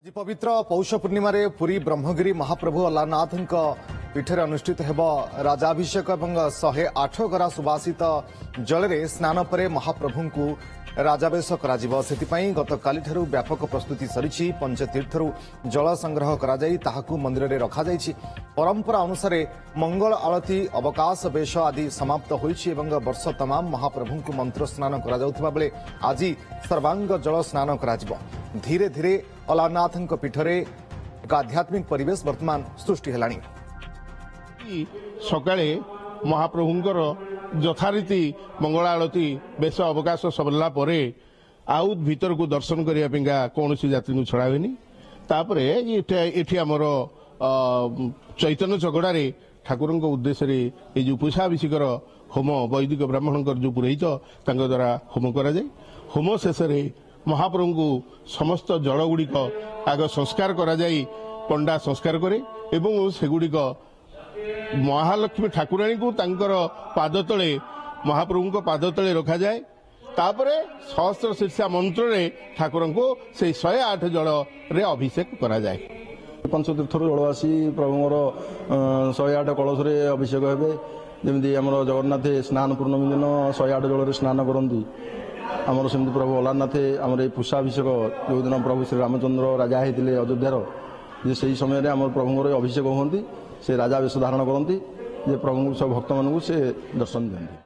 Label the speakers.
Speaker 1: पवित्र पौष पूर्णिम पुरी ब्रह्मगिरी महाप्रभु अल्लानाथ पीठे अनुष्ठित हेब राजाभिषेक और 108 गरा सुवासित जल स्नान पर महाप्रभु को राजावेश गतकाली व्यापक प्रस्तुति सरी पंचतीर्थरू जल संग्रह कर मंदिर में रखा परंपरा अनुसार मंगल आलती अवकाश बेश आदि समाप्त होईछि एवं वर्ष तमाम महाप्रभु को मंत्र स्नान कर आज सर्वांग जल स्नान कर धीरे धीरे अल्लानाथ पीठरे एक आध्यात्मिक परिवेश वर्तमान सृष्टि हेलानी।
Speaker 2: सकाळे महाप्रभुंकर यथारीति मंगल आलती बेश अवकाश सरला परे आउ भीतर को दर्शन करने कौन यात्री को छड़ाबेनी तापर ये आमर चैतन्य चगड़े ठाकुर उद्देश्य ये जो पूषाभिषेकर होम वैदिक ब्राह्मण जो पुरोहित द्वारा होम कर होम शेष महाप्रभु को समस्त जल गुड़िक आग संस्कार करा जाई पंडा संस्कार करे एवं सेगुड़िक महालक्ष्मी ठाकुराणी को तांकर पाद तले महाप्रभु को पाद तले रखा जाए तापरे सहस्र शीर्षा मंत्र रे ठाकुर को से 108 जल रे अभिषेक करा जाए।
Speaker 3: पंचतीर्थ जलवासी प्रभुर 108 कलश रे अभिषेक हेबे जेमती आमर जगन्नाथ स्नान पूर्णमी दिन 108 जल स्नान करती आमर सेमती प्रभु अल्लानाथ आमर पूषाभिषेक जो दिन प्रभु श्री रामचंद्र राजा होते अयोध्यार से समय आम प्रभुर अभिषेक होती से राजा वेश धारण करती प्रभु सब भक्त मानू से दर्शन दिखती।